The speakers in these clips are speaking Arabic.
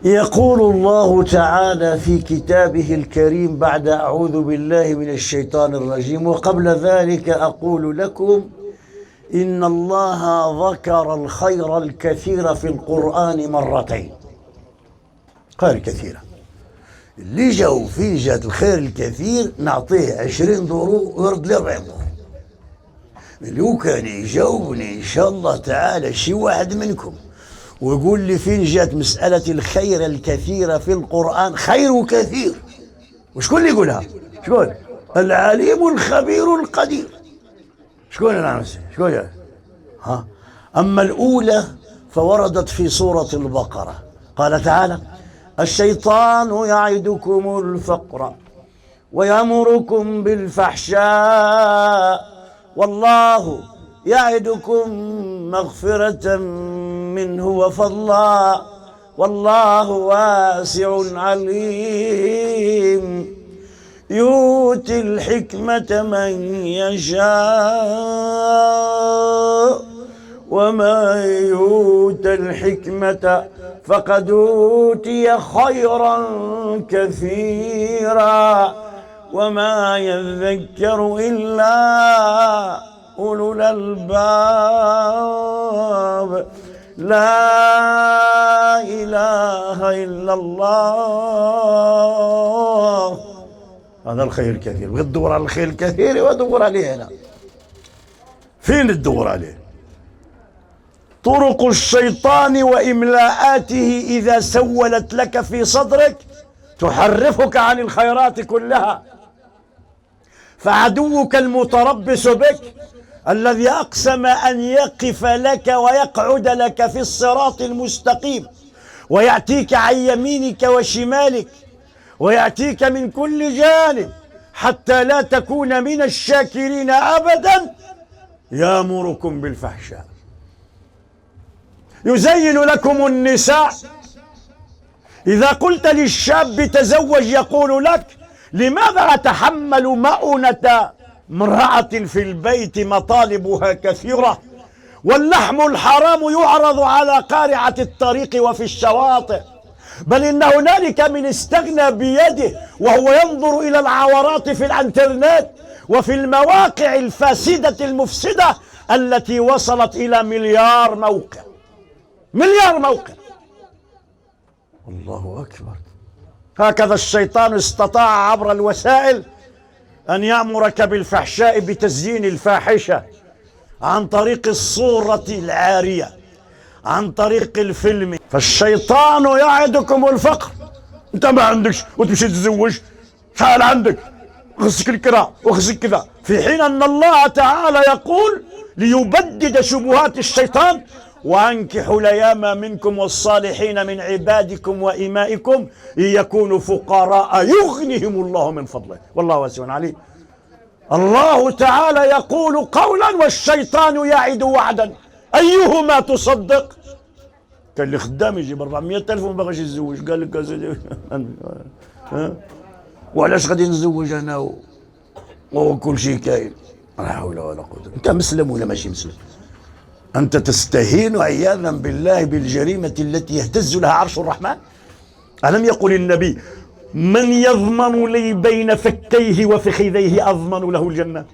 يقول الله تعالى في كتابه الكريم بعد أعوذ بالله من الشيطان الرجيم: وقبل ذلك أقول لكم إن الله ذكر الخير الكثير في القرآن مرتين. خير كثيرة اللي جو في جهة الخير الكثير نعطيه 20 دور ويرد لي 40 دور. لو كان يجاوبني إن شاء الله تعالى شي واحد منكم ويقول لي فين جات مسألة الخير الكثير في القرآن، خير كثير، وشكون اللي يقولها؟ شكون؟ العليم الخبير القدير. شكون أنا نفسي؟ شكون يعني؟ ها؟ أما الأولى فوردت في سورة البقرة، قال تعالى: الشيطان يعدكم الفقر ويأمركم بالفحشاء والله يعدكم مغفرة منه وفضلا والله واسع عليم يؤتي الحكمة من يشاء ومن يؤت الحكمة فقد أوتي خيرا كثيرا وما يذكر إلا أولو الألباب. لا إله إلا الله. هذا الخير الكثير، وتدور على الخير الكثير وتدور عليه هنا. فين تدور عليه؟ طرق الشيطان وإملاءاته إذا سولت لك في صدرك تحرفك عن الخيرات كلها. فعدوك المتربص بك الذي أقسم أن يقف لك ويقعد لك في الصراط المستقيم ويأتيك عن يمينك وشمالك ويأتيك من كل جانب حتى لا تكون من الشاكرين أبدا، يأمركم بالفحشاء، يزين لكم النساء. إذا قلت للشاب تزوج يقول لك: لماذا أتحمل مؤونة امرأة في البيت مطالبها كثيرة واللحم الحرام يعرض على قارعة الطريق وفي الشواطئ، بل إن هنالك من استغنى بيده وهو ينظر إلى العورات في الانترنت وفي المواقع الفاسدة المفسدة التي وصلت إلى 1,000,000,000 موقع. 1,000,000,000 موقع. الله أكبر. هكذا الشيطان استطاع عبر الوسائل أن يأمرك بالفحشاء بتزيين الفاحشة عن طريق الصورة العارية، عن طريق الفيلم. فالشيطان يعدكم الفقر، أنت ما عندكش وتمشي تتزوج، شحال عندك؟ خصك الكرا وخصك كذا، في حين أن الله تعالى يقول ليبدد شبهات الشيطان: وأنكحوا الأيام منكم والصالحين من عبادكم وإمائكم إن يكونوا فقراء يغنيهم الله من فضله والله واسع عليم. الله تعالى يقول قولا والشيطان يعد وعدا، أيهما تصدق؟ كان اللي خدام يجيب 400,000 وما بغاش يتزوج، قال لك وعلاش غادي نتزوج أنا وكل شيء كاين؟ لا حول ولا قوة. أنت مسلم ولا ماشي مسلم؟ أنت تستهين عياذا بالله بالجريمة التي يهتز لها عرش الرحمن. ألم يقل النبي: من يضمن لي بين فكيه وفخذيه أضمن له الجنة؟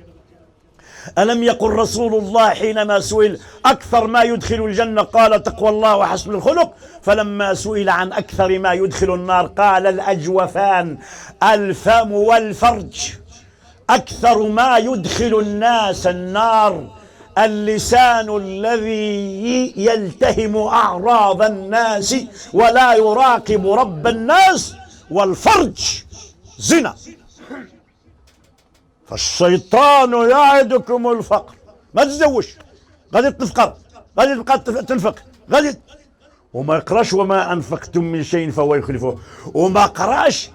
ألم يقل رسول الله حينما سئل أكثر ما يدخل الجنة قال: تقوى الله وحسن الخلق، فلما سئل عن أكثر ما يدخل النار قال: الأجوفان، الفم والفرج. أكثر ما يدخل الناس النار اللسان الذي يلتهم أعراض الناس ولا يراقب رب الناس، والفرج زنا. فالشيطان يعدكم الفقر، ما تتزوج، غادي تفقر، غادي تبقى تنفق، غادي وما يقراش وما أنفقتم من شيء فهو يخلفه، وما قراش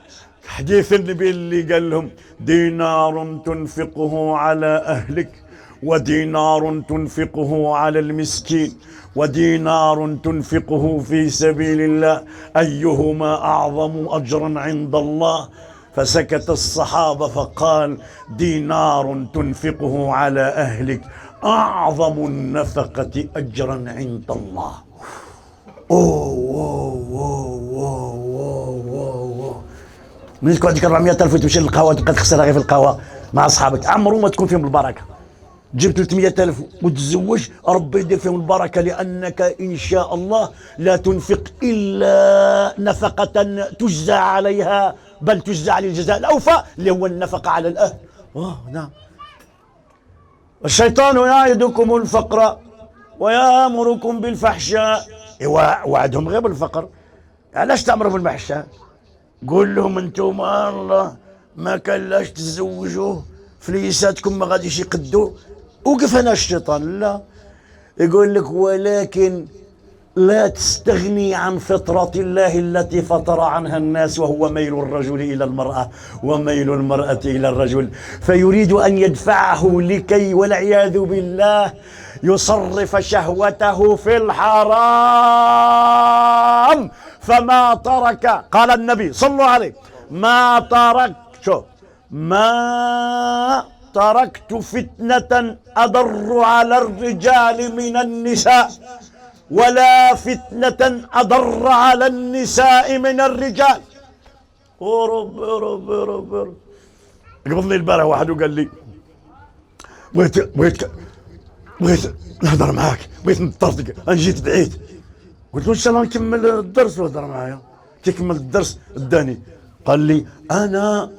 حديث النبي اللي قال لهم: دينار تنفقه على أهلك ودينار تنفقه على المسكين ودينار تنفقه في سبيل الله أيهما أعظم أجرا عند الله؟ فسكت الصحابة فقال: دينار تنفقه على أهلك أعظم النفقة أجرا عند الله. أوه أوه أوه أوه من تكون عندك 400,000 وتمشي للقهوه تبقى تخسرها غير في القهوه مع اصحابك، عمرو ما تكون فيهم البركه. جيب 300,000 وتتزوج، ربي يدير فيهم البركه، لانك ان شاء الله لا تنفق الا نفقه تجزى عليها، بل تجزى على الجزاء الاوفى اللي هو النفقه على الاهل. نعم. الشيطان يعدكم الفقر ويامركم بالفحشاء، وعدهم غير بالفقر. علاش تامروا بالفحشاء؟ قول لهم انتم الله ما كان لاش تتزوجوا، فليساتكم ما غاديش يقدوا. وقف هنا الشيطان، لا، يقول لك ولكن لا تستغني عن فطرة الله التي فطر عنها الناس، وهو ميل الرجل إلى المرأة وميل المرأة إلى الرجل، فيريد أن يدفعه لكي والعياذ بالله يصرف شهوته في الحرام. فما ترك، قال النبي صلى الله عليه، ما تركت فتنة أضر على الرجال من النساء، ولا فتنة أضر على النساء من الرجال. رب رب رب رب. قبضني البارح واحد وقال لي بغيت نهضر معاك، بغيت نطردك، انا جيت بعيد. قلت له ان شاء الله نكمل الدرس وهضر معايا. تكمل الدرس اداني، قال لي انا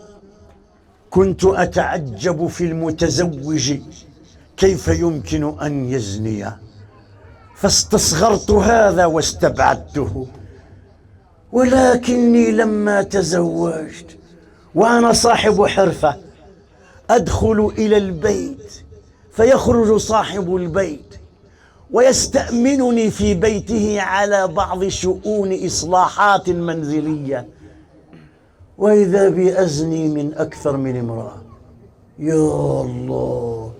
كنت اتعجب في المتزوج كيف يمكن ان يزني، فاستصغرت هذا واستبعدته، ولكني لما تزوجت وانا صاحب حرفة ادخل الى البيت فيخرج صاحب البيت ويستأمنني في بيته على بعض شؤون إصلاحات منزلية، وإذا بأزني من أكثر من امرأة. يا الله،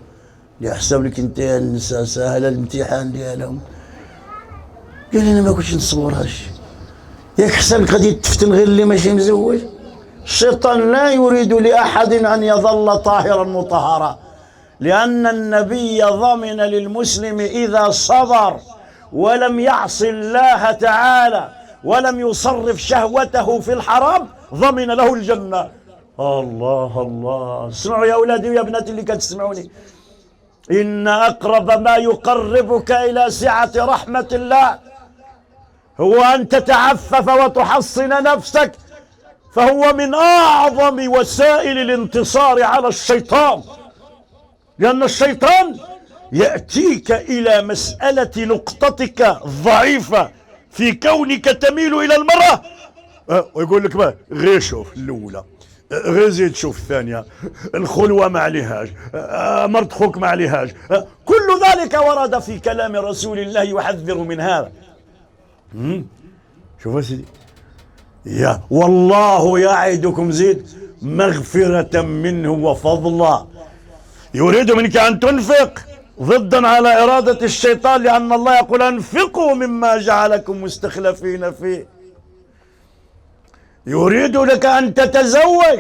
يحسب لك انت يا النساء سهل الامتحان ديالهم. قال لي انا ما كنتش نصورهاش، ياك حسابك غادي تفتن غير اللي ماشي مزوج؟ الشيطان لا يريد لأحد أن يظل طاهرا مطهرا، لأن النبي ضمن للمسلم إذا صبر ولم يعص الله تعالى ولم يصرف شهوته في الحرام ضمن له الجنة. الله الله. اسمعوا يا أولادي ويا بناتي اللي كتسمعوني، إن أقرب ما يقربك إلى سعة رحمة الله هو أن تتعفف وتحصن نفسك، فهو من أعظم وسائل الانتصار على الشيطان، لأن الشيطان يأتيك إلى مسألة نقطتك الضعيفة في كونك تميل إلى المرأة ويقول لك ما غير شوف الأولى، غير زيد شوف الثانية، الخلوة ما عليهاش، مرت خوك ما عليهاش. كل ذلك ورد في كلام رسول الله يحذر من هذا. شوف سيدي، يا والله يعدكم زيد مغفرة منه وفضلا، يريد منك أن تنفق ضدا على إرادة الشيطان، لأن الله يقول أنفقوا مما جعلكم مستخلفين فيه. يريد لك أن تتزوج،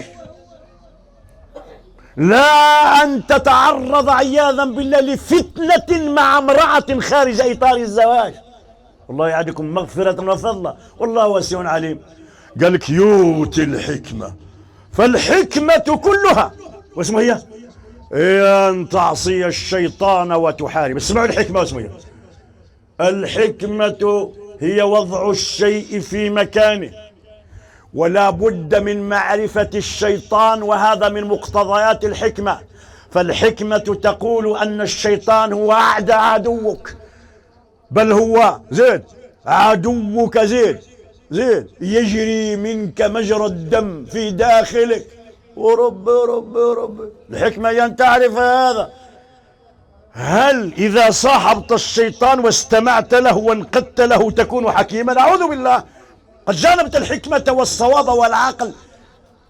لا أن تتعرض عياذا بالله لفتنة مع امرأة خارج إطار الزواج. والله يعدكم مغفرة وفضلا والله واسع عليم. قال لك يؤتي الحكمة، فالحكمة كلها واسمها هي أن تعصي الشيطان وتحارب. اسمعوا الحكمة واسمها هي الحكمة هي وضع الشيء في مكانه، ولا بد من معرفة الشيطان، وهذا من مقتضيات الحكمة. فالحكمة تقول أن الشيطان هو أعدى عدوك، بل هو زيد عدوك زيد يجري منك مجرى الدم في داخلك. ورب رب رب الحكمة أن تعرف هذا. هل إذا صاحبت الشيطان واستمعت له وانقدت له تكون حكيما؟ أعوذ بالله، قد جانبت الحكمة والصواب والعقل،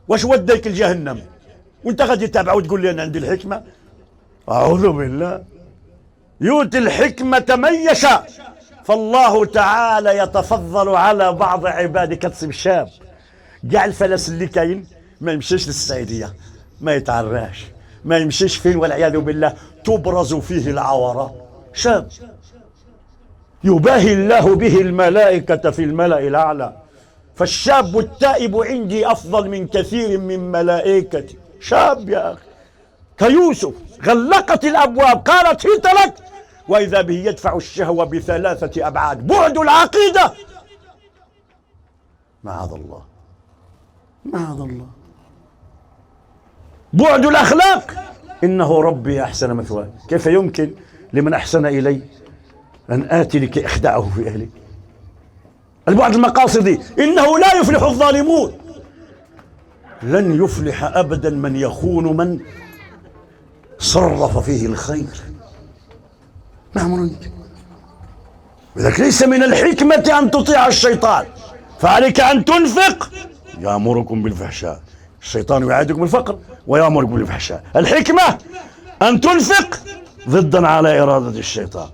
واش وديك الجهنم وانت غادي تتابع وتقول لي أنا عندي الحكمة؟ أعوذ بالله. يؤتي الحكمة من يشاء، فالله تعالى يتفضل على بعض عباده. كتصيب شاب كاع الفلس اللي كاين ما يمشيش للسعيدية، ما يتعراش، ما يمشيش فين والعياذ بالله تبرز فيه العورات. شاب يباهي الله به الملائكة في الملأ الأعلى، فالشاب التائب عندي أفضل من كثير من ملائكتي. شاب يا أخي كيوسف، غلقت الأبواب قالت هيت لك، وإذا به يدفع الشهوة بثلاثة أبعاد: بعد العقيدة، معاذ الله معاذ الله، بعد الأخلاق، إنه ربي أحسن مثواي. كيف يمكن لمن أحسن إلي أن آتي لكي أخدعه في أهلي؟ البعد المقاصدي: إنه لا يفلح الظالمون، لن يفلح أبدا من يخون من صرف فيه الخير. نعم، لذلك ليس من الحكمة أن تطيع الشيطان، فعليك أن تنفق. يأمركم بالفحشاء، الشيطان يعدكم بالفقر ويأمركم بالفحشاء. الحكمة أن تنفق ضدا على إرادة الشيطان،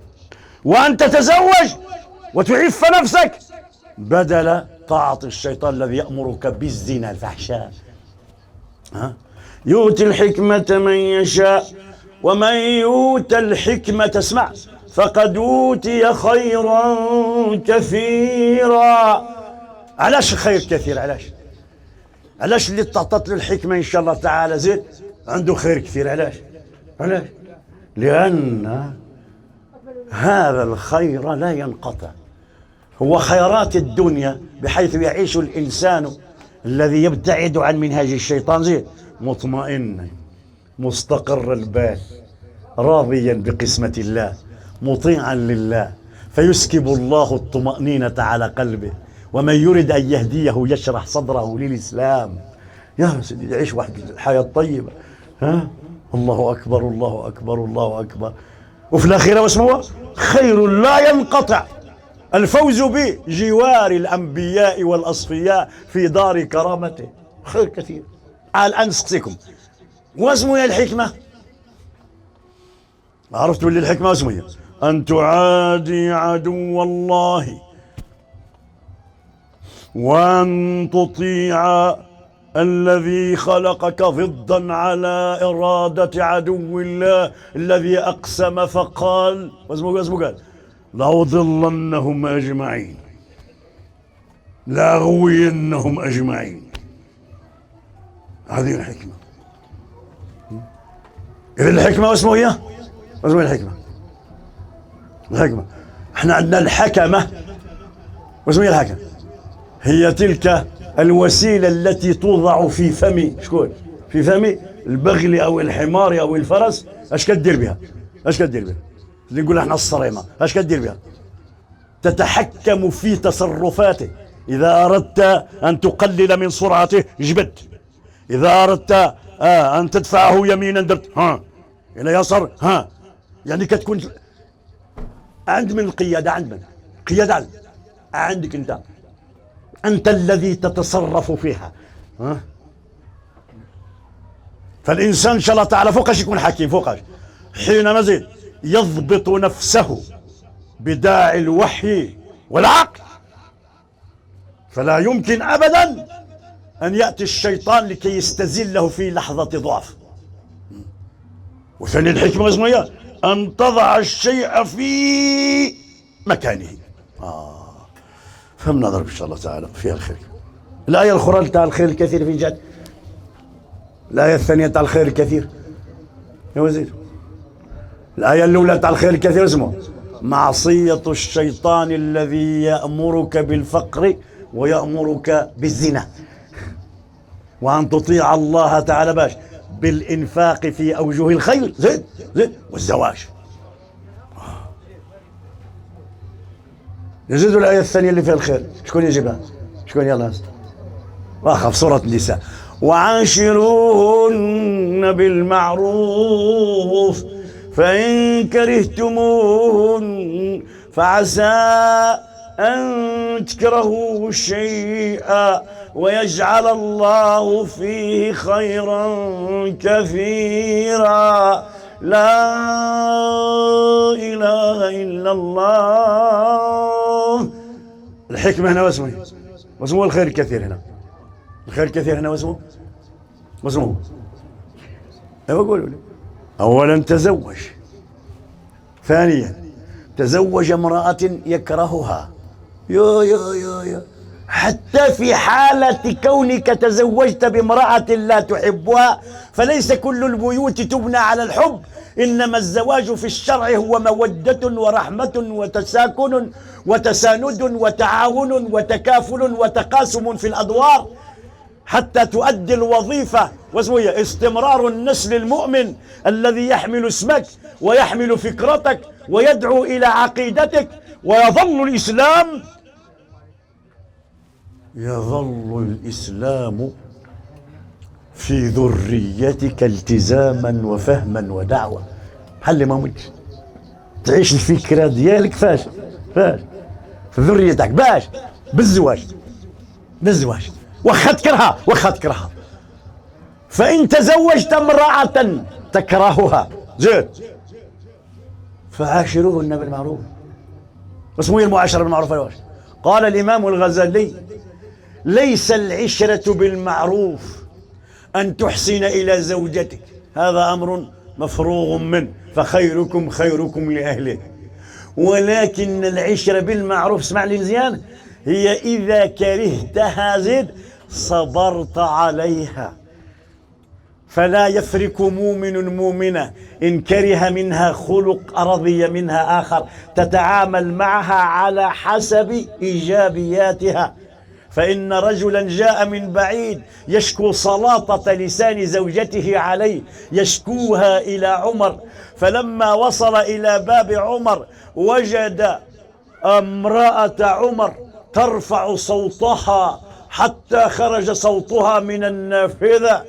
وأن تتزوج وتعف نفسك بدل طاعة الشيطان الذي يأمرك بالزنا الفحشاء. يؤتي الحكمة من يشاء، ومن يؤت الحكمة اسمع فقد أوتي خيرا كثيرا. علاش خير كثير؟ علاش اللي تعطت له الحكمة إن شاء الله تعالى زيد عنده خير كثير؟ علاش؟ لأن هذا الخير لا ينقطع، هو خيرات الدنيا، بحيث يعيش الإنسان الذي يبتعد عن منهاج الشيطان زيد مطمئنا مستقر البال راضيا بقسمة الله مطيعا لله، فيسكب الله الطمأنينة على قلبه. ومن يرد أن يهديه يشرح صدره للإسلام. يا سيدي يعيش واحد الحياة الطيبة. الله أكبر الله أكبر الله أكبر. وفي الأخيرة واسمه خير لا ينقطع، الفوز بجوار الأنبياء والأصفياء في دار كرامته، خير كثير. الآن نسقسيكم واسمه الحكمة. عرفتوا اللي الحكمة اسمه أن تعادي عدو الله، وأن تطيع الذي خلقك ضدا على إرادة عدو الله الذي أقسم فقال واسمه قال لأضلنهم أجمعين لأغوينهم أجمعين. هذه الحكمة. إذا الحكمة واسمه هي واسمه الحكمة. احنا عندنا الحكمة واسمه الحكمة، هي تلك الوسيلة التي توضع في فم شكون؟ في فم البغل أو الحمار أو الفرس. اش كدير بها؟ اللي نقول احنا الصريمة، اش كدير بها؟ تتحكم في تصرفاته. إذا أردت أن تقلل من سرعته جبت، إذا أردت أن تدفعه يمينا درت إلى يسار يعني كتكون عند من القيادة، قيادة عندك أنت الذي تتصرف فيها. فالإنسان إن شاء الله تعالى فوقاش يكون حكيم، فوقاش حينما زيد يضبط نفسه بداعي الوحي والعقل، فلا يمكن أبدا أن يأتي الشيطان لكي يستزله في لحظة ضعف. وثاني الحكمة اسمها أن تضع الشيء في مكانه. فهم نظر إن شاء الله تعالى فيها الخير. الآية الأخرى تاع الخير الكثير فين جات؟ الآية الثانية تاع الخير الكثير يا وزير. الآية الأولى تاع الخير الكثير اسمه معصية الشيطان الذي يأمرك بالفقر ويأمرك بالزنا، وأن تطيع الله تعالى باش بالإنفاق في أوجه الخير زيد والزواج. يزيد الآية الثانية اللي فيها الخير شكون يجيبها؟ شكون؟ يلا واخف سورة النساء وعاشروهن بالمعروف فإن كرهتموهن فعسى أن تكرهوا شيئا ويجعل الله فيه خيرا كثيرا. لا إله إلا الله. الحكمة هنا واسمه الخير الكثير. هنا الخير الكثير هنا واسمه ايوه قولوا لي. أولا تزوج، ثانيا تزوج امرأة يكرهها. يا حتى في حالة كونك تزوجت بامرأة لا تحبها، فليس كل البيوت تبنى على الحب، إنما الزواج في الشرع هو مودة ورحمة وتساكن وتساند وتعاون وتكافل وتقاسم في الأدوار حتى تؤدي الوظيفة، وهي استمرار النسل المؤمن الذي يحمل اسمك ويحمل فكرتك ويدعو إلى عقيدتك. يظل الإسلام في ذريتك التزاما وفهما ودعوة. حل ما متش تعيش الفكرة ديالك فاش في ذريتك باش بالزواج واخا تكرهها. فإن تزوجت امرأة تكرهها زين فعاشروهن بالمعروف. واسمه المعاشرة بالمعروف. قال الإمام الغزالي: ليس العشرة بالمعروف أن تحسن إلى زوجتك، هذا أمر مفروغ منه، فخيركم خيركم لأهله، ولكن العشرة بالمعروف، اسمع لي مزيان، هي إذا كرهتها زد صبرت عليها. فلا يفرق مؤمن مؤمنة إن كره منها خلق رضي منها آخر، تتعامل معها على حسب إيجابياتها. فإن رجلا جاء من بعيد يشكو سلاطة لسان زوجته عليه، يشكوها إلى عمر، فلما وصل إلى باب عمر وجد امرأة عمر ترفع صوتها حتى خرج صوتها من النافذة،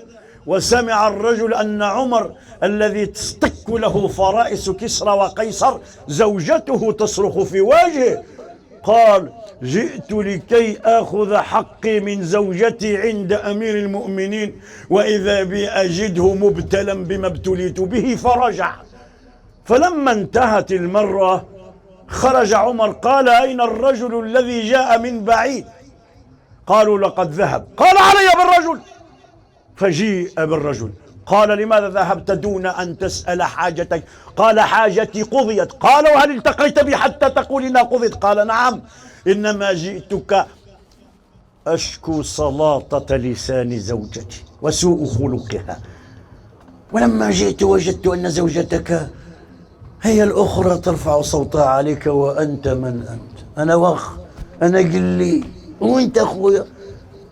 وسمع الرجل أن عمر الذي تصطك له فرائس كسرى وقيصر زوجته تصرخ في وجهه، قال: جئت لكي آخذ حقي من زوجتي عند أمير المؤمنين، وإذا بي أجده مبتلا بما ابتليت به. فرجع. فلما انتهت المرة خرج عمر، قال: أين الرجل الذي جاء من بعيد؟ قالوا: لقد ذهب. قال: علي بالرجل. فجيء بالرجل، قال: لماذا ذهبت دون أن تسأل حاجتك؟ قال: حاجتي قضيت. قال: وهل التقيت بي حتى تقول إنها قضيت؟ قال: نعم، إنما جئتك أشكو سلاطة لسان زوجتي وسوء خلقها، ولما جئت وجدت أن زوجتك هي الأخرى ترفع صوتها عليك، وأنت من أنت؟ أنا وخ، أنا قلي، وأنت أخويا.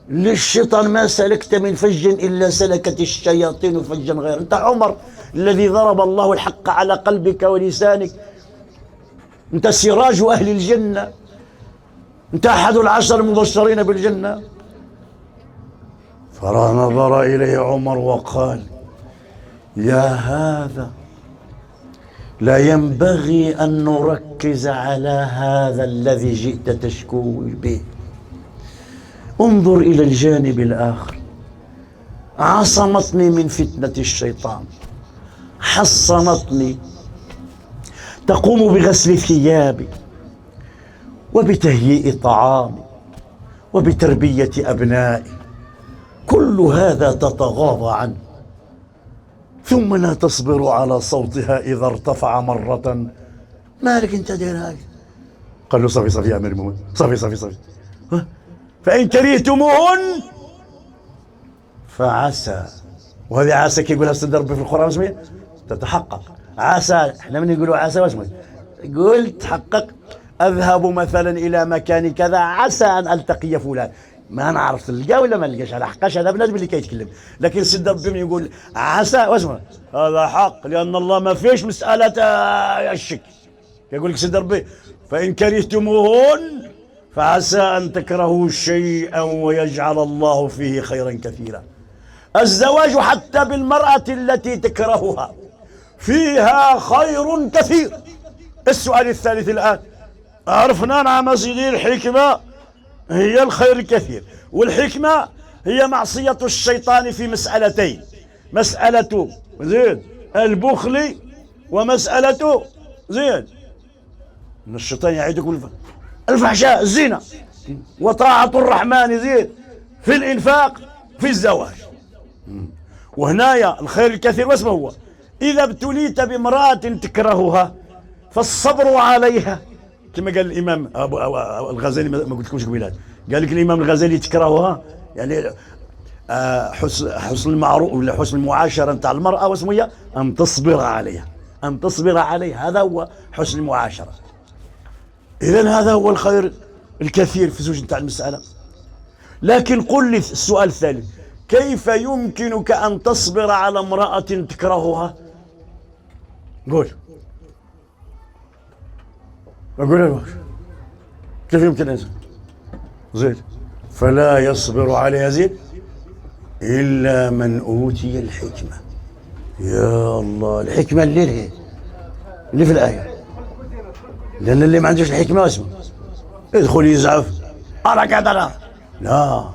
للشيطان ما سلكت من فج إلا سلكت الشياطين فجا غير. أنت عمر الذي ضرب الله الحق على قلبك ولسانك، أنت سراج أهل الجنة، أنت أحد العشر المبشرين بالجنة. فنظر إليه عمر وقال: يا هذا، لا ينبغي أن نركز على هذا الذي جئت تشكو به، انظر إلى الجانب الآخر. عصمتني من فتنة الشيطان، حصنتني، تقوم بغسل ثيابي وبتهيئ طعامي وبتربية أبنائي، كل هذا تتغاضى عنه، ثم لا تصبر على صوتها إذا ارتفع مرة. مالك أنت دير هاي؟ قال له: صفي يا أمير المؤمنين، صفي. فإن كرهتموهن فعسى، وهذه عسى كي يقولها أستاذ ربي في القرآن اسمه تتحقق. عسى، احنا من يقولوا عسى واسمه قول تحقق. أذهب مثلا إلى مكان كذا عسى أن ألتقي فلان، ما نعرف تلقاه ولا ما نلقاش، على حقاش هذا بنادم اللي كيتكلم. لكن سيد ربي يقول عسى واسمه هذا حق، لأن الله ما فيش مسألة الشك. يقول لك سيد ربي: فإن كرهتموهن فعسى أن تكرهوا شيئا ويجعل الله فيه خيرا كثيرا. الزواج حتى بالمرأة التي تكرهها فيها خير كثير. السؤال الثالث الآن، عرفنا نعم سيدي الحكمة هي الخير الكثير، والحكمة هي معصية الشيطان في مسألتين: مسألة زين البخل، ومسألة زين ان الشيطان يعيدكم الفحشاء الزنا، وطاعة الرحمن زين في الإنفاق في الزواج. وهنايا الخير الكثير واسمه هو: إذا ابتليت بامرأة تكرهها فالصبر عليها كما قال الامام أبو الغزالي، ما قلت لكمش قبيلات، قال لك الامام الغزالي تكرهها يعني حسن المعروف ولا حسن المعاشره نتاع المراه واسمه هي ان تصبر عليها، ان تصبر عليها، هذا هو حسن المعاشره. اذا هذا هو الخير الكثير في زوج نتاع المساله. لكن قل لي السؤال الثالث، كيف يمكنك ان تصبر على امراه تكرهها؟ قول اقول لك كيف يمكن ان زين فلا يصبر عليها زين الا من اوتي الحكمه. يا الله، الحكمه اللي في الايه، لان اللي ما عندوش الحكمه اسمه يدخل يزعف انا قاعد انا، لا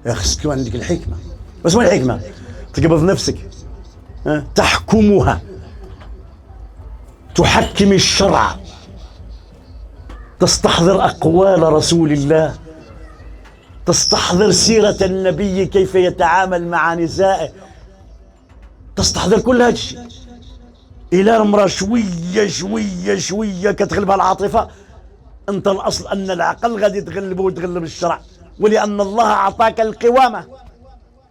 يا اخي تكون عندك الحكمه. بس وين الحكمه؟ تقبض نفسك، تحكمها، تحكم الشرع، تستحضر أقوال رسول الله، تستحضر سيرة النبي كيف يتعامل مع نسائه، تستحضر كل هذا الشيء. إلى المرأة شوية شوية شوية كتغلبها العاطفة، أنت الأصل أن العقل غادي تغلبه وتغلب الشرع، ولأن الله أعطاك القوامة،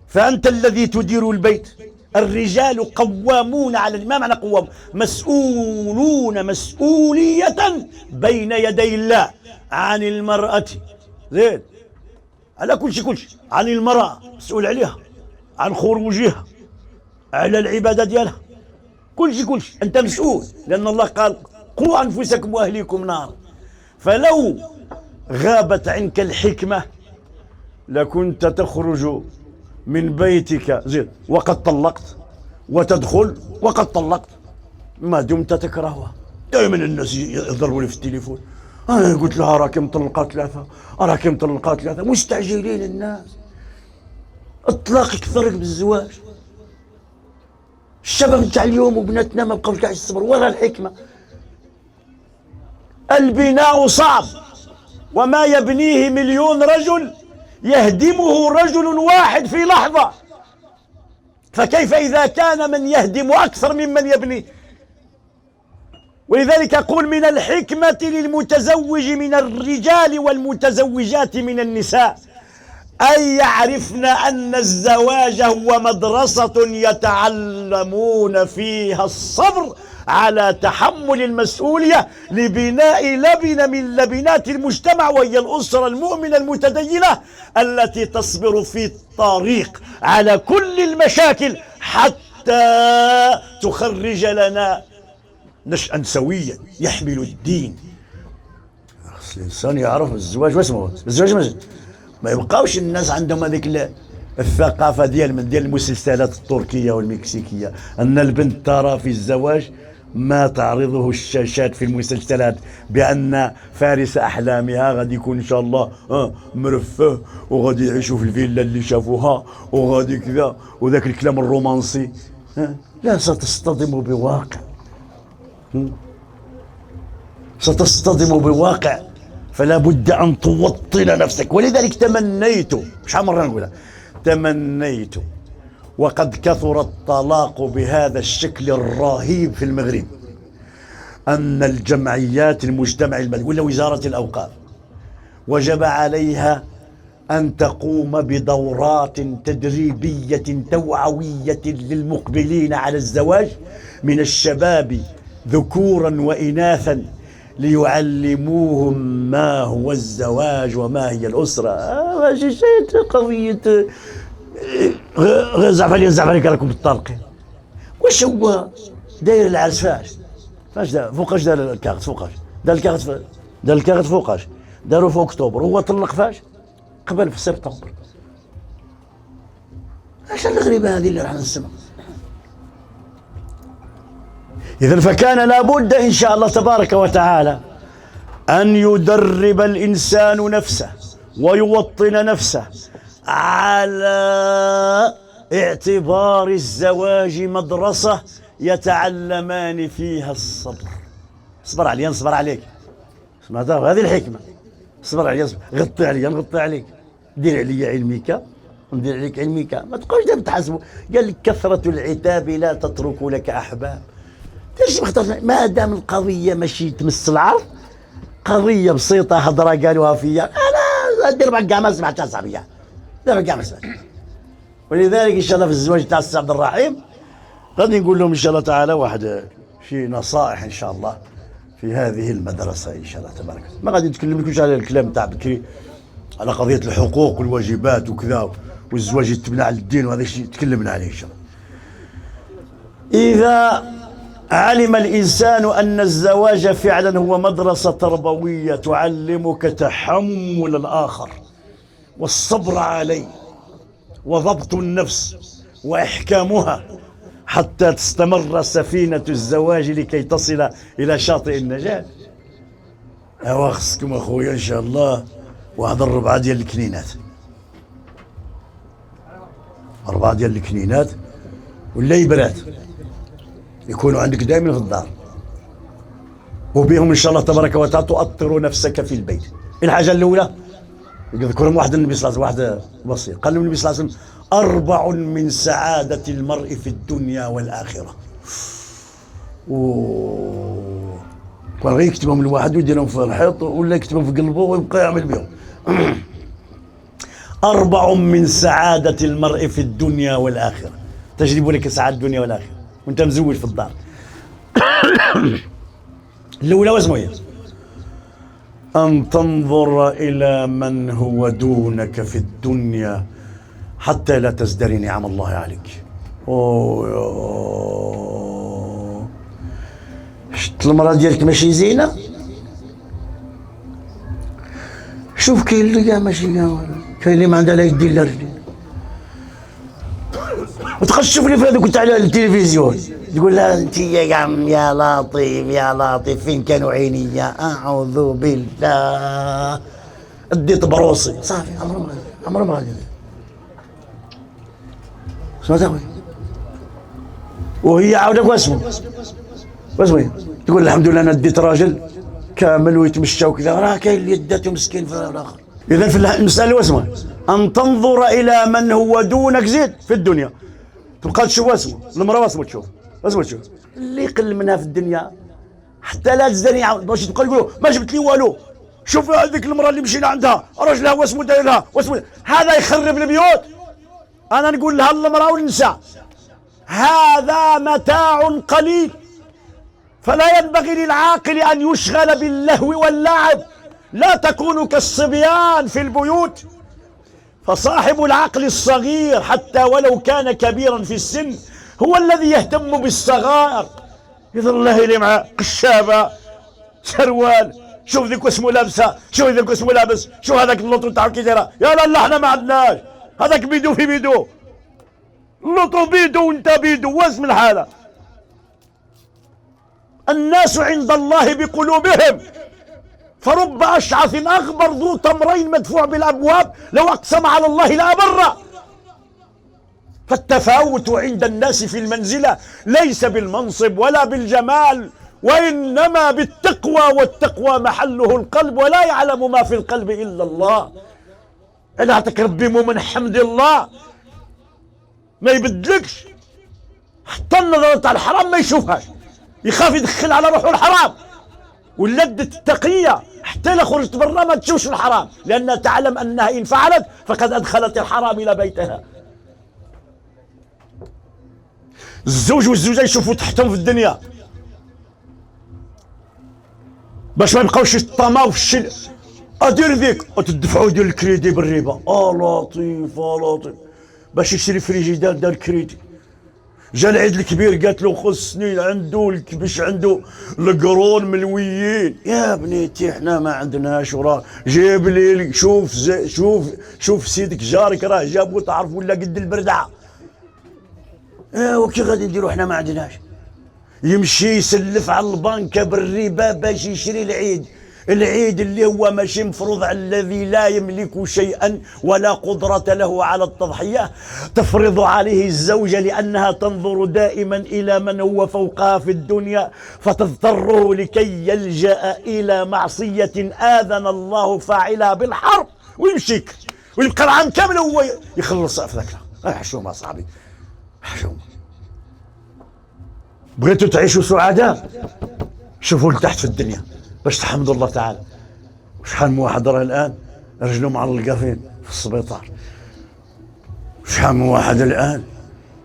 فأنت الذي تدير البيت. الرجال قوامون على، ما معنى قوام؟ مسؤولون مسؤولية بين يدي الله عن المرأة، زين، على كل شيء عن المرأة مسؤول عليها، عن خروجها، على العبادة ديالها، كل شيء أنت مسؤول، لأن الله قال قوا أنفسكم وأهليكم نار. فلو غابت عنك الحكمة لكنت تخرج من بيتك زين وقد طلقت، وتدخل وقد طلقت، ما دمت تكرهها. دائما الناس يضربوني في التليفون، انا قلت لها راكي مطلقات ثلاثه، راكي مطلقات ثلاثه، مستعجلين الناس. الطلاق كثر بالزواج. الشباب تاع اليوم وبناتنا ما بقاوش قاعد يصبروا ولا الحكمه. البناء صعب، وما يبنيه مليون رجل يهدمه رجل واحد في لحظة، فكيف إذا كان من يهدم أكثر ممن يبني؟ ولذلك أقول من الحكمة للمتزوج من الرجال والمتزوجات من النساء أن يعرفن أن الزواج هو مدرسة يتعلمون فيها الصبر على تحمل المسؤولية لبناء لبنة من لبنات المجتمع، وهي الأسرة المؤمنة المتدينة التي تصبر في الطريق على كل المشاكل حتى تخرج لنا نشأ سويا يحمل الدين. الإنسان يعرف الزواج واسمه الزواج، ما يبقاوش الناس عندهم هذيك الثقافة ديال المسلسلات التركية والمكسيكية، أن البنت ترى في الزواج ما تعرضه الشاشات في المسلسلات بأن فارس أحلامها غادي يكون إن شاء الله مرفه، وغادي يعيشوا في الفيلا اللي شافوها، وغادي كذا، وذاك الكلام الرومانسي. لا، ستصطدم بواقع، ستصطدم بواقع، فلا بد أن توطن نفسك. ولذلك تمنيت، شحال مرة نقولها، تمنيت وقد كثر الطلاق بهذا الشكل الرهيب في المغرب، أن الجمعيات المجتمع المدني ولا وزارة الأوقاف وجب عليها أن تقوم بدورات تدريبية توعوية للمقبلين على الزواج من الشباب ذكورا وإناثا، ليعلموهم ما هو الزواج وما هي الأسرة. ماشي شيء قضية زعفانين راكم بالطلقين. واش هو داير العرس فاش دار؟ فوقاش دار الكارت؟ فوقاش دار الكارت فوقاش داروا في اكتوبر، هو طلق فاش؟ قبل في سبتمبر. اش الغريبه هذه اللي راح نسمع؟ إذن فكان لابد إن شاء الله تبارك وتعالى أن يدرب الإنسان نفسه ويوطن نفسه على اعتبار الزواج مدرسة يتعلمان فيها الصبر. اصبر علي نصبر عليك، هذه الحكمة. اصبر علي، غطي علي نغطي عليك، دير علي علمك وندير عليك علمك، ما تبقاوش دائما تحاسبوا. قال لك كثرة العتاب لا تترك لك أحباب. ما دام القضية ماشي تمس العرض قضية بسيطة حضرة قالوها فيا، أنا أدير بقى ما سمعتها صبية، لا بقى ما سمعت. ولذلك إن شاء الله في الزواج تاع السي عبد الرحيم غادي نقول لهم إن شاء الله تعالى واحد شي نصائح إن شاء الله في هذه المدرسة إن شاء الله تبارك. ما غادي نتكلم لكمش على الكلام تاع بكري على قضية الحقوق والواجبات وكذا، والزواج يتبنى على الدين، وهذا الشيء تكلمنا عليه إن شاء الله. إذا علم الإنسان أن الزواج فعلا هو مدرسة تربوية تعلمك تحمل الآخر والصبر عليه وضبط النفس وإحكامها حتى تستمر سفينة الزواج لكي تصل إلى شاطئ النجاة. أوا خصكم أخويا إن شاء الله واحد الربعة ديال الكنينات، أربعة ديال الكنينات ولا يبرات يكونوا عندك دائما في الدار، وبهم إن شاء الله تبارك وتعالى تؤطر نفسك في البيت. الحاجة الأولى يذكرهم واحد النبي صلى الله عليه وسلم، واحد وصية قال له النبي صلى الله عليه وسلم: 4 من سعادة المرء في الدنيا والآخرة. كان غير يكتبهم الواحد ويديرهم في الحيط ولا يكتبهم في قلبه ويبقى يعمل بهم. 4 من سعادة المرء في الدنيا والآخرة، تجلب لك سعادة الدنيا والآخرة وانت مزوج في الدار. الأولى واسمه هي أن تنظر إلى من هو دونك في الدنيا حتى لا تزدري نعم الله عليك. شفت المرأة ديالك ماشي زينة، شوف كاين اللي كاع ماشي كاع، كاين اللي ما عندها لا يدين لا رجلين. وتخشف لي في هذوك تاع التلفزيون تقول لها انت يا لطيف يا لطيف، فين كانوا عيني؟ اعوذ بالله، اديت بروسي صافي عمره ما غادي. سمعت اخويا؟ وهي عاودك واسمه تقول الحمد لله انا اديت راجل كامل ويتمشى وكذا، راه كاين اللي داته مسكين في الاخر. اذا في المساله واسمه ان تنظر الى من هو دونك زيد في الدنيا، تبقى تشوف اسمه المراه واسمه تشوف اللي يقل منها في الدنيا حتى لا تزدري، باش تبقى يقولوا ما جبت لي والو. شوف هذيك المراه اللي مشينا عندها راجلها واسمه داير لها واسمه، هذا يخرب البيوت. انا نقول لها المراه والنساء هذا متاع قليل، فلا ينبغي للعاقل ان يشغل باللهو واللعب. لا تكونوا كالصبيان في البيوت، فصاحب العقل الصغير حتى ولو كان كبيرا في السن هو الذي يهتم بالصغار. يظل الله اللي معاه قشابه سروال، شوف ذيك اسمه لابسه، شوف ذاك اسمه لابس، شوف هذاك اللطو تاعو كي دايره. يا لا احنا ما عندناش هذاك بيدو في بيدو، اللطو بيدو وانت بيدو، واسم الحاله. الناس عند الله بقلوبهم، فرب أشعث أغبر ذو تمرين مدفوع بالأبواب لو أقسم على الله لأبره. فالتفاوت عند الناس في المنزلة ليس بالمنصب ولا بالجمال، وإنما بالتقوى، والتقوى محله القلب، ولا يعلم ما في القلب إلا الله. أنا تربي من حمد الله ما يبدلكش، حتى النظرة تاع الحرام ما يشوفهاش، يخاف يدخل على روحه الحرام. واللذة التقية حتى لو خرجت برا ما تشوفش الحرام، لأنها تعلم أنها إن فعلت فقد أدخلت الحرام إلى بيتها. الزوج والزوجة يشوفوا تحتهم في الدنيا باش ما يبقاوش يطمعوا في الشيء. أدير ذيك وتدفعوا ديال الكريدي بالربا. لطيف لطيف، باش يشري فريجيدار دار الكريدي. جا العيد الكبير قالت له خصني عنده باش عنده القرون ملويين. يا بنيتي احنا ما عندناش، وراه جيب لي شوف سيدك جارك راه جابو تعرف ولا قد البردعه. وكي غادي نديرو احنا ما عندناش؟ يمشي يسلف على البنكه بالربا باش يشري العيد اللي هو ماشي مفروض على الذي لا يملك شيئا ولا قدرة له على التضحية. تفرض عليه الزوجة لأنها تنظر دائما إلى من هو فوقها في الدنيا، فتضطره لكي يلجأ إلى معصية آذن الله فاعلها بالحرب، ويمشيك ويبقى العام كامل هو يخلص في ذاك. حشومة صاحبي حشومة. بغيتوا تعيشوا سعداء؟ شوفوا لتحت في الدنيا باش تحمدوا الله تعالى. شحال من واحد راه الآن رجلو معلقة فين في السبيطار، شحال من واحد الآن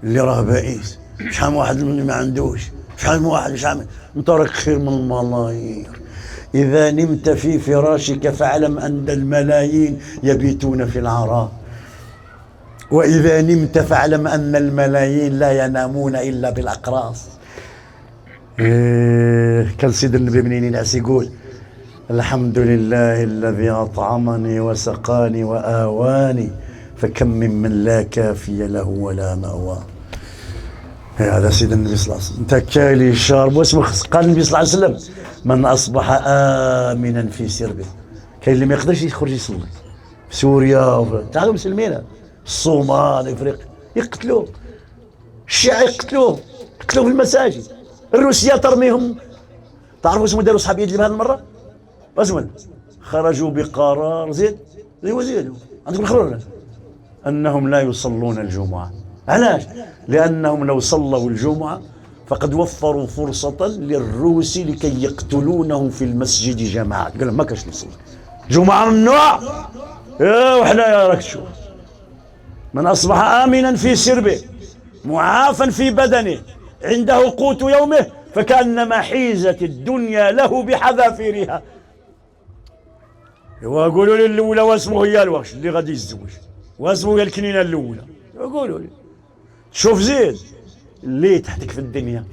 اللي راه بائس، شحال من واحد اللي ما عندوش، شحال من واحد انت راك خير من الملايير. إذا نمت في فراشك فاعلم أن الملايين يبيتون في العراء، وإذا نمت فاعلم أن الملايين لا ينامون إلا بالأقراص. كان سيد النبي منين ينعس يقول الحمد لله الذي أطعمني وسقاني وآواني، فكم ممن لا كافي له ولا مأوى. هذا سيد النبي صلى الله عليه وسلم. انت كالي شارب واسمه. قال النبي صلى الله عليه وسلم من أصبح آمنا في سربه. كاين اللي ما يقدرش يخرج يصلي في سوريا تعالوا المسلمين، الصومال، افريقيا يقتلوه، الشيعة يقتلوه في المساجد، الروسية ترميهم. تعرفوا اسمه داروا صحابي يدلي بهذه المرة؟ اسمه خرجوا بقرار زيد عندكم الخبر أنهم لا يصلون الجمعة. علاش؟ لأنهم لو صلوا الجمعة فقد وفروا فرصة للروس لكي يقتلونهم في المسجد جماعة. قال لهم ما كاش نصلي جمعة ممنوع. وحنا يا راك تشوف من أصبح آمنا في سربه معافا في بدنه عنده قوت يومه فكأنما حيزت الدنيا له بحذافيرها. وقولوا لي الأولى واسمه هي الوحش اللي غادي يتزوج، واسمه هي الكنينة الأولى. قولوا لي شوف زيد اللي تحتك في الدنيا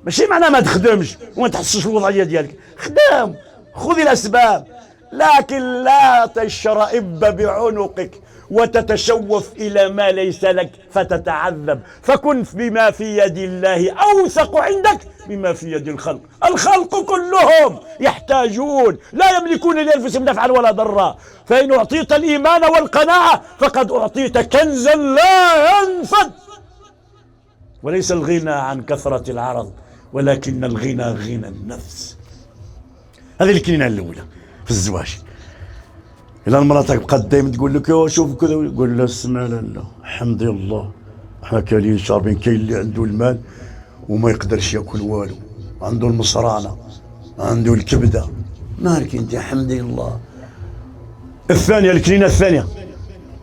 ماشي معناه ما تخدمش وما تحسش الوضعية ديالك، خدام خذ الأسباب، لكن لا تشرئب بعنقك وتتشوف إلى ما ليس لك فتتعذب. فكن بما في يد الله أوثق عندك مما في يد الخلق. الخلق كلهم يحتاجون، لا يملكون لأنفسهم نفعا ولا ضرا. فإن أعطيت الإيمان والقناعة فقد أعطيت كنزا لا ينفد. وليس الغنى عن كثرة العرض ولكن الغنى غنى النفس. هذه الكلمة الأولى في الزواج. إلا المرأة تبقى دايما تقول لك شوف كذا، يقول لها اسمع لا الحمد لله احنا كاينين شاربين. كاين اللي عنده المال وما يقدرش ياكل والو، عنده المصرانة، عنده الكبدة، مالك انت الحمد لله. الثانية الكلمة الثانية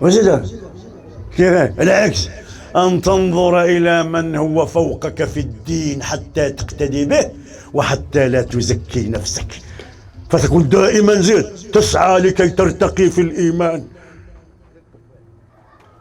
وزيد كيف العكس، أن تنظر إلى من هو فوقك في الدين حتى تقتدي به وحتى لا تزكي نفسك، فتكون دائما زيد تسعى لكي ترتقي في الإيمان.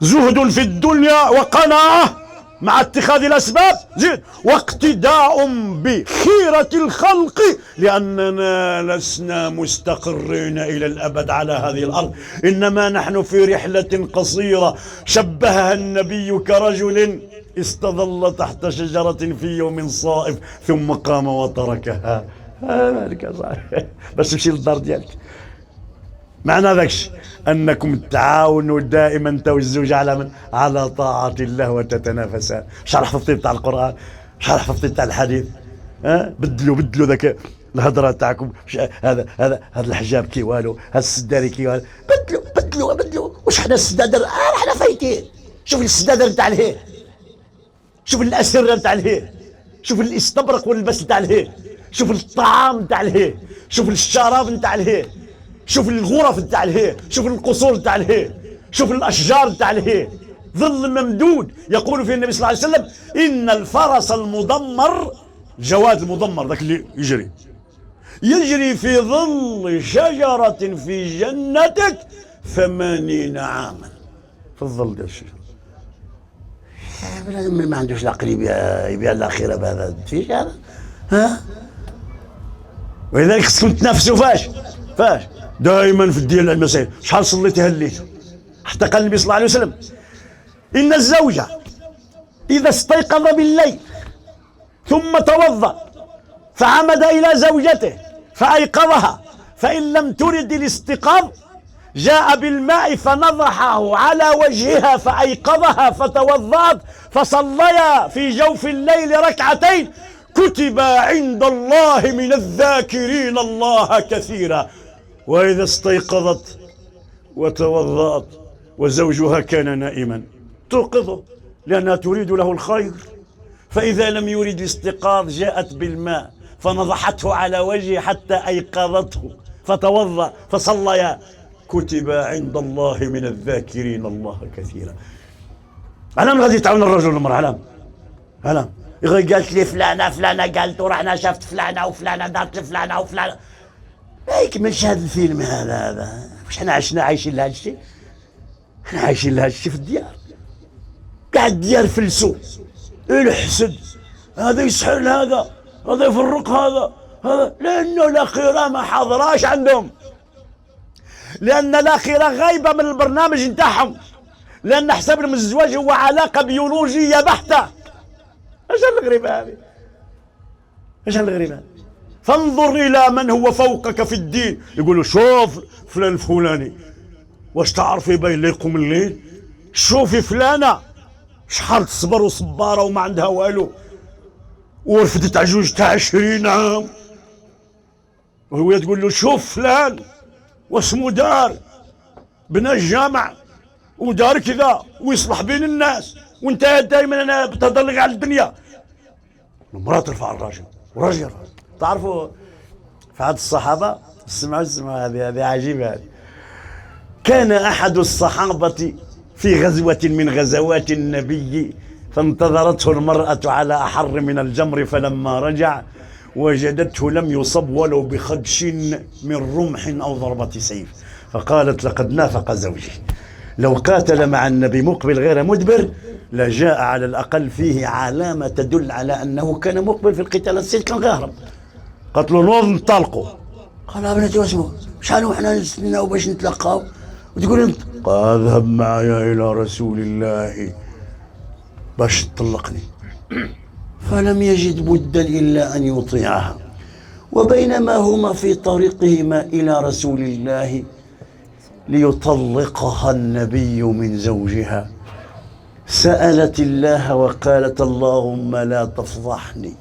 زهد في الدنيا وقناعة مع اتخاذ الأسباب زيد، واقتداء بخيرة الخلق لأننا لسنا مستقرين إلى الأبد على هذه الأرض، إنما نحن في رحلة قصيرة. شبهها النبي كرجل استظل تحت شجرة في يوم صائف ثم قام وتركها. مالك صحيح بس تمشي للدار ديالك. معنى ذاكش أنكم تعاونوا دائما انت والزوج على من؟ على طاعة الله وتتنافسان. شحال حفظتي تاع القرآن، شحال حفظتي تاع الحديث. بدلوا ذاك الهضرة تاعكم. هذا الحجاب كي والو، هذا السداري كي والو. بدلوا واش حنا السدادر حنا فايتين. شوف السدادر نتاع الهيه، شوف الأسرة نتاع الهيه، شوف الاستبرق واللبس نتاع الهيه، شوف الطعام نتاع الهيه، شوف الشراب نتاع الهيه، شوف الغرف نتاع الهيه، شوف القصور نتاع الهيه، شوف الاشجار نتاع الهيه، ظل ممدود. يقول فيه النبي صلى الله عليه وسلم ان الفرس المضمر، الجواد المضمر ذاك اللي يجري في ظل شجرة في جنتك 80 عاما. في الظل ديال الشجرة. ما عندوش العقل يبيع الاخره بهذا فيش هذا. ولذلك خصكم تنافسوا فاش دائما في الدين المسائل. شحال صليتي هالليل؟ حتى قال النبي صلى الله عليه وسلم إن الزوج إذا استيقظ بالليل ثم توضأ فعمد إلى زوجته فأيقظها فإن لم ترد الاستيقاظ جاء بالماء فنضحه على وجهها فأيقظها فتوضأت فصليا في جوف الليل ركعتين كتب عند الله من الذاكرين الله كثيرا. وإذا استيقظت وتوضأت وزوجها كان نائما توقظه لأنها تريد له الخير، فإذا لم يرد الاستيقاظ جاءت بالماء فنضحته على وجهه حتى أيقظته فتوضأ فصليا كتب عند الله من الذاكرين الله كثيرا. علام غادي يتعاون الرجل والمرأة؟ علام غير قالت لي فلانة قالت ورحنا شافت فلانة وفلانة دارت لفلانة وفلانة. ما يكملش هذا الفيلم هذا. واش حنا عايشين لهذا الشيء؟ حنا عايشين لهذا الشيء في الديار. كاع الديار فلسوا الحسد، هذا يسحر هذا يفرق هذا لأنه الأخيرة ما حضراش عندهم، لأن الأخيرة غايبة من البرنامج نتاعهم، لأن حسب الزواج هو علاقة بيولوجية بحتة. ايش الغريبة هذه؟ ايش الغريبة هذه؟ فانظر إلى من هو فوقك في الدين، يقولوا شوف فلان الفلاني واش تعرفي بين يقوم الليل، شوفي فلانة شحال تصبر وصبارة وما عندها والو ورفدت عجوجتها 20 عام، وهو تقول له شوف فلان واسمه دار بنى الجامع ودار كذا ويصلح بين الناس، وانت دائما انا بتضلق على الدنيا. المرأة ترفع الراجل والراجل يرفع. تعرفوا في عهد الصحابة، اسمعوا هذه عجيبة هذه. كان أحد الصحابة في غزوة من غزوات النبي فانتظرته المرأة على أحر من الجمر، فلما رجع وجدته لم يصب ولو بخدش من رمح أو ضربة سيف، فقالت لقد نافق زوجي، لو قاتل مع النبي مقبل غير مدبر لجاء على الأقل فيه علامة تدل على أنه كان مقبل في القتال، السيد كان غاهرب. قالت له نوض نطلقوا. قال ابنتي واسمه شحال وحنا نستناو باش نتلقاو وتقول انت؟ قال اذهب معي إلى رسول الله باش تطلقني. فلم يجد بدا إلا أن يطيعها. وبينما هما في طريقهما إلى رسول الله ليطلقها النبي من زوجها سألت الله وقالت اللهم لا تفضحني،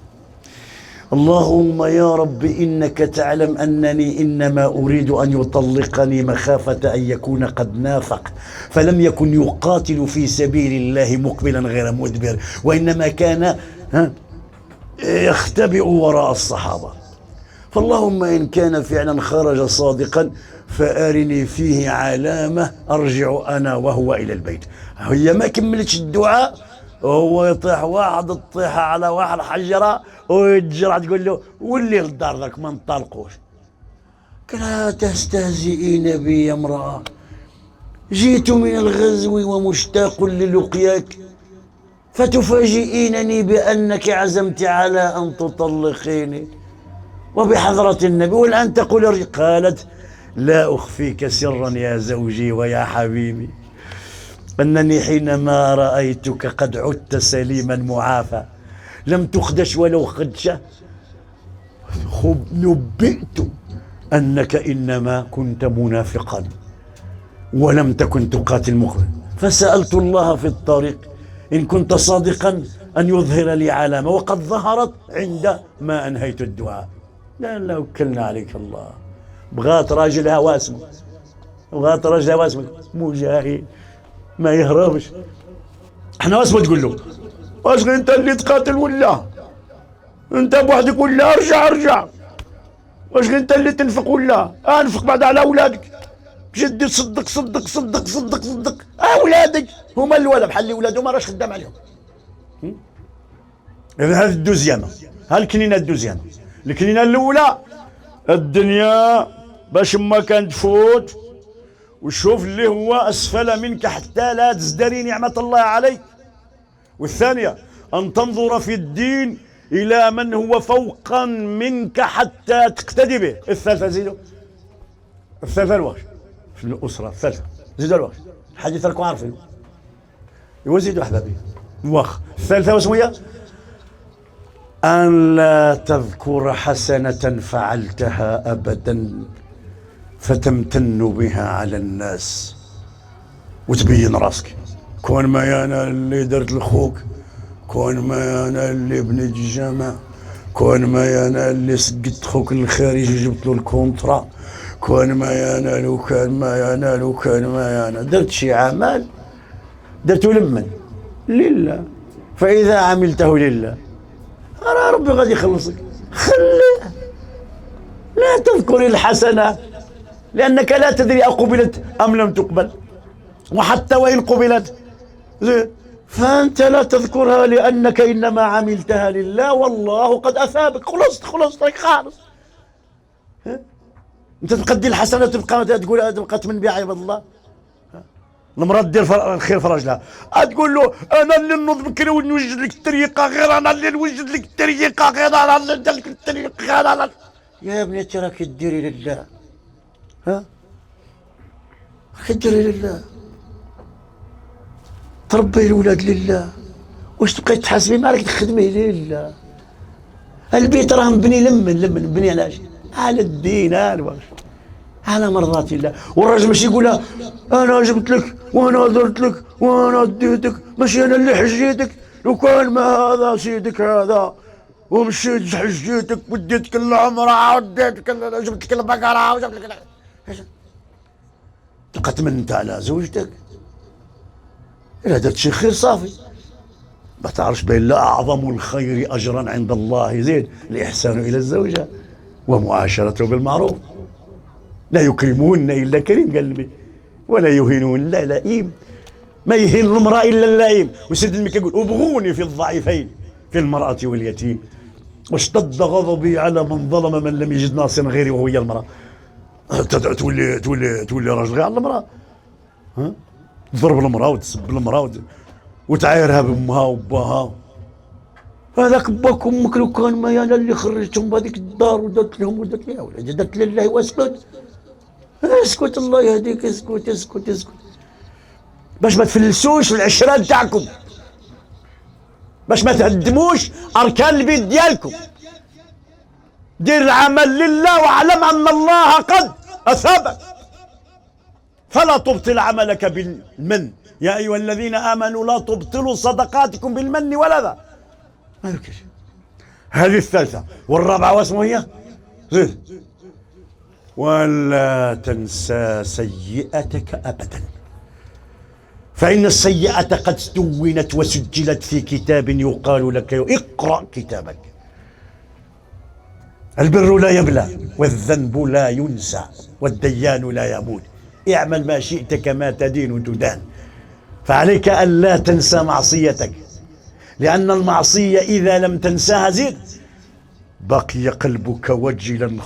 اللهم يا رب إنك تعلم أنني إنما أريد أن يطلقني مخافة أن يكون قد نافق، فلم يكن يقاتل في سبيل الله مقبلا غير مدبر، وإنما كان يختبئ وراء الصحابة. فاللهم إن كان فعلا خرج صادقا فأرني فيه علامة أرجع أنا وهو إلى البيت. هي ما كملتش الدعاء وهو يطيح واحد تطيح على واحد حجرة ويتجرع تقول له ولي للدار ذاك ما نطلقوش. لا تستهزئين بي يا امرأة، جئت من الغزو ومشتاق للقياك فتفاجئينني بأنك عزمت على أن تطلقيني وبحضرة النبي والآن تقول. قالت لا أخفيك سرا يا زوجي ويا حبيبي أنني حينما رأيتك قد عدت سليما معافى لم تخدش ولو خدشة نبئت أنك إنما كنت منافقا ولم تكن تقاتل مقبل، فسألت الله في الطريق إن كنت صادقا أن يظهر لي علامة، وقد ظهرت عند ما أنهيت الدعاء. لأن لو وكلنا عليك الله. بغات راجلها واسمه، بغات راجلها واسمه مجاهد ما يهربش. احنا واسمه تقول له واش انت اللي تقاتل ولا انت بوحدك ولا ارجع واش انت اللي تنفق ولا انفق بعد على اولادك بجدي صدق اولادك هما الولد بحال اللي ولادهم ما راش خدام عليهم. اذا هذه الدوزيامه، ها الكنينه الدوزيامه. الكنينه الاولى الدنيا باش ما كانت تفوت وشوف اللي هو اسفل منك حتى لا تزدري نعمه الله عليك. والثانيه ان تنظر في الدين الى من هو فوقا منك حتى تقتدي به. الثالثه زيدوا، الثالثه الوحش في الاسره، الثالثه زيدوا الوحش الحديث راكم عارفين. وزيدوا احبابي واخ. الثالثه واسمو هي أن لا تذكر حسنة فعلتها أبدا فتمتن بها على الناس وتبين راسك. كون ما أنا اللي درت لخوك، كون ما أنا اللي بنيت الجامع، كون ما أنا اللي سقت خوك للخارج وجبت له الكونترا، كون ما أنا لو كان ما أنا درت شي عمل درته لمن لله، فإذا عملته لله ربي غادي يخلصك. خلي لا تذكر الحسنة لأنك لا تدري أقبلت أم لم تقبل، وحتى وإن قبلت زين فأنت لا تذكرها لأنك إنما عملتها لله والله قد أثابك. خلصت خالص. أنت تقدي الحسنة تبقى تبقى تمن عباد الله. المرأة دير الخير في راجلها تقول له أنا اللي نضمك ونوجد لك الطريقة، غير أنا اللي نوجد لك الطريقة، غير أنا اللي ندير لك الطريقة، غير أنا. يا بنتي راك ديري لله، راك ديري لله، تربي الولاد لله، واش تبقاي تحاسبي ما راك تخدمي لله. البيت راه مبني لمن مبني على الدين، على مرضات الله. والراجل ماشي يقولها انا جبت لك وانا درت لك وانا ديتك، ماشي انا اللي حجيتك، لو كان ما هذا سيدك هذا ومشيت حجيتك وديتك العمره وديتك جبت لك البقره وجبت لك تبقى تمنت على زوجتك. إلا درت شي خير صافي. ما تعرفش بين لا أعظم الخير أجرا عند الله زين الإحسان إلى الزوجة ومعاشرته بالمعروف. لا يكرمون إلا كريم قلبي ولا يهينون إلا لئيم. ما يهين المرأة إلا اللئيم. وسيد الملك يقول ابغوني في الضعيفين في المرأة واليتيم، واشتد غضبي على من ظلم من لم يجد ناصر غيري وهي المرأة. تولي راجل غير على المرأة، تضرب المرأة وتسب المرأة وتعايرها بامها وباها. هذاك باك امك لو كان ما انا اللي خرجتهم بهذيك الدار ودرت لهم ودرت لي، يا ولدي درت لله واسكت. اسكت الله يهديك، اسكت باش ما تفلسوش العشرة تاعكم، باش ما تهدموش اركان البيت ديالكم. دير العمل لله واعلم ان الله قد اثابك، فلا تبطل عملك بالمن. يا أيها الذين آمنوا لا تبطلوا صدقاتكم بالمن ولا ذا. ما يمكنش. هذه الثالثة. والرابعة واسمه هي ولا تنسى سيئتك أبدا، فإن السيئة قد استونت وسجلت في كتاب يقال لك اقرأ كتابك. البر لا يبلى والذنب لا ينسى والديان لا يموت. اعمل ما شئت كما تدين تدان. فعليك أن لا تنسى معصيتك، لأن المعصية إذا لم تنساها زيد بقي قلبك وجلا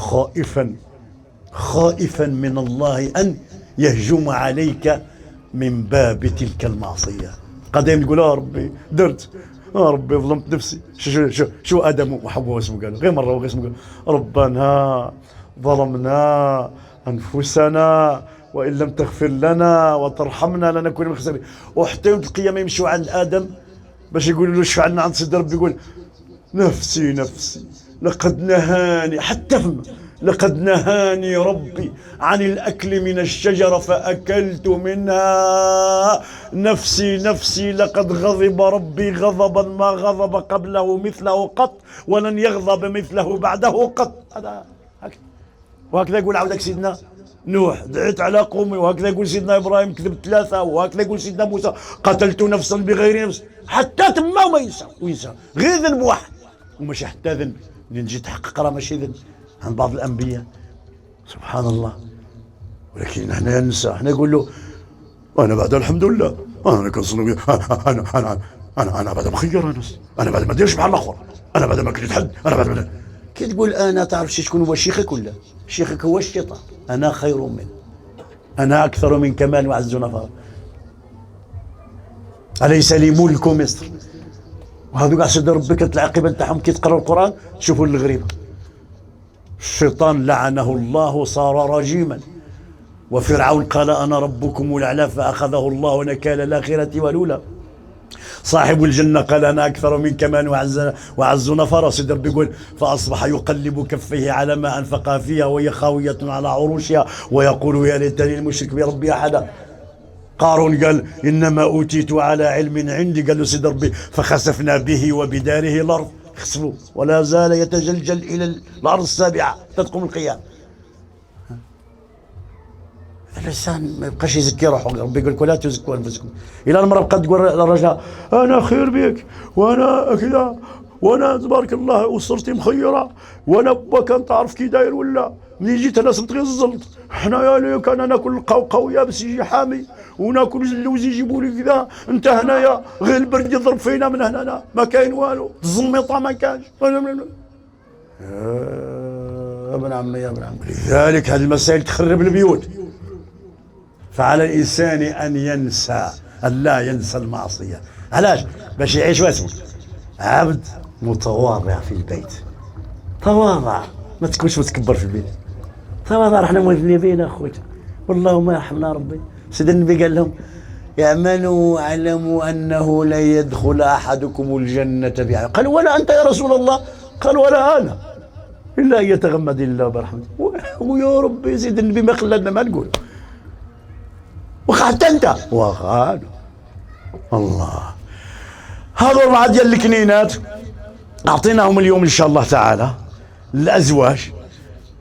خائفا من الله أن يهجم عليك من باب تلك المعصية. قديم تقول يا ربي درت، يا ربي ظلمت نفسي. شو آدم وحواء اسمه قالوا غير مرة وغير اسمه قالوا ربنا ظلمنا أنفسنا وإن لم تغفر لنا وترحمنا لنكون من الخاسرين. وحتى يوم القيامة يمشوا عند آدم باش يقولوا له اشفع لنا عند سيدي ربي، يقول نفسي لقد نهاني، حتى فما لقد نهاني ربي عن الأكل من الشجرة فأكلت منها. نفسي لقد غضب ربي غضبا ما غضب قبله مثله قط ولن يغضب مثله بعده قط. هذا وهكذا يقول عودك سيدنا نوح دعيت على قومي، وهكذا يقول سيدنا إبراهيم كذبت 3، وهكذا يقول سيدنا موسى قتلت نفسا بغير نفس. حتى تما وما ينسى غير ذنب واحد وماشي حتى ذنب اللي نجي تحقق راه ماشي ذنب عن بعض الأنبياء. سبحان الله. ولكن احنا ننسى، احنا نقول له انا بعد الحمد لله انا كنصلي، انا بعد مخير، انا بعد ما نديرش بحال الاخر، انا بعد ما كنت حد، انا بعد ما كي تقول انا تعرف شكون هو شيخك ولا شيخك هو الشيطان. انا خير منه، انا اكثر من كمال وعز نفر، اليس لي ملك مصر. وهذوك عشان ربك العاقبه تاعهم كي تقرا القران تشوفوا الغريبه. الشيطان لعنه الله صار رجيما، وفرعون قال انا ربكم الاعلى فاخذه الله نكال الاخره والاولى. صاحب الجنة قال أنا أكثر من كمان وعز نفر. سيدي ربي يقول فأصبح يقلب كفيه على ما أنفق فيها وهي خاوية على عروشها ويقول يا ليتني المشرك بربي أحدا. قارون قال إنما أوتيت على علم عندي. قال له سيدي ربي فخسفنا به وبداره الأرض، خسفوا ولا زال يتجلجل إلى الأرض السابعة تقوم القيامة. الانسان ما يبقاش يزكي روحه، ربي يقول لك ولا تزكوا انفسكم. الى المراه بقات تقول للرجل انا خير بك وانا كذا وانا تبارك الله اسرتي مخيره وانا با كان تعرف كي داير ولا منين جيت انا صمت غير الزلط. حنايا لي كان ناكل القوقو يابس يجي حامي، وناكل اللوز يجيبوا لي كذا. انت هنايا غير البرد يضرب فينا من هنا، ما كاين والو، الزميطه ما كانش. يا ابن عمي يا ابن عمي، لذلك هذه المسائل تخرب البيوت. فعلى الانسان ان ينسى، ان لا ينسى المعصيه. علاش؟ باش يعيش واسمه عبد متواضع في البيت. تواضع، ما تكونش متكبر في البيت. تواضع، رحنا مذنبين اخوتي والله ما يرحمنا ربي. سيدنا النبي قال لهم اعملوا واعلموا انه لن يدخل احدكم الجنه بعمل. قالوا ولا انت يا رسول الله؟ قال ولا انا الا ان يتغمد الله برحمته. ويا ربي سيدنا النبي ما خلانا ما نقول، وحتى انت وقالوا الله. هذول 4 ديال الكنينات اعطيناهم اليوم ان شاء الله تعالى للازواج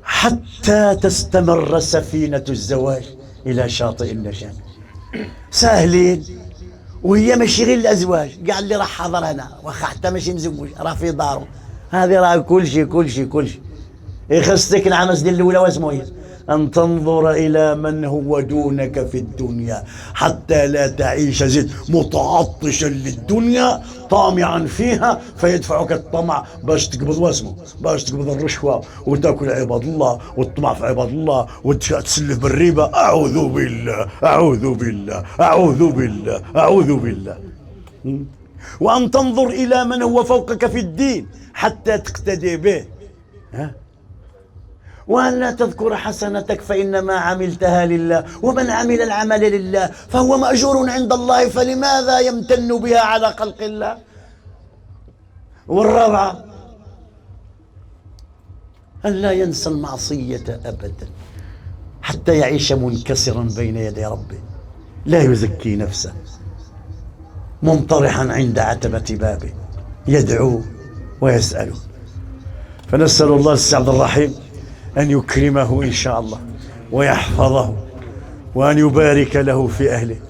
حتى تستمر سفينه الزواج الى شاطئ النجاه. ساهلين، وهي ماشي غير الازواج، كاع اللي راح حاضر هنا واخا حتى ماشي مزوج راه في دارو، هذه راه كل شيء. خصك العمس ديال الاولى واسمو هي أن تنظر إلى من هو دونك في الدنيا حتى لا تعيش زد متعطشا للدنيا طامعا فيها فيدفعك الطمع باش تقبض واسمه، باش تقبض الرشوة وتاكل عباد الله وتطمع في عباد الله وتسلف بالربا. أعوذ بالله أعوذ بالله أعوذ بالله أعوذ بالله. وأن تنظر إلى من هو فوقك في الدين حتى تقتدي به. وأن لا تذكر حسنتك فإنما عملتها لله، ومن عمل العمل لله فهو مأجور عند الله، فلماذا يمتن بها على خلق الله؟ والرابعة أن لا ينسى المعصية أبدا حتى يعيش منكسرا بين يدي ربه، لا يزكي نفسه، منطرحا عند عتبة بابه يدعو ويسأله. فنسأل الله السعد الرحيم أن يكرمه إن شاء الله ويحفظه وأن يبارك له في أهله.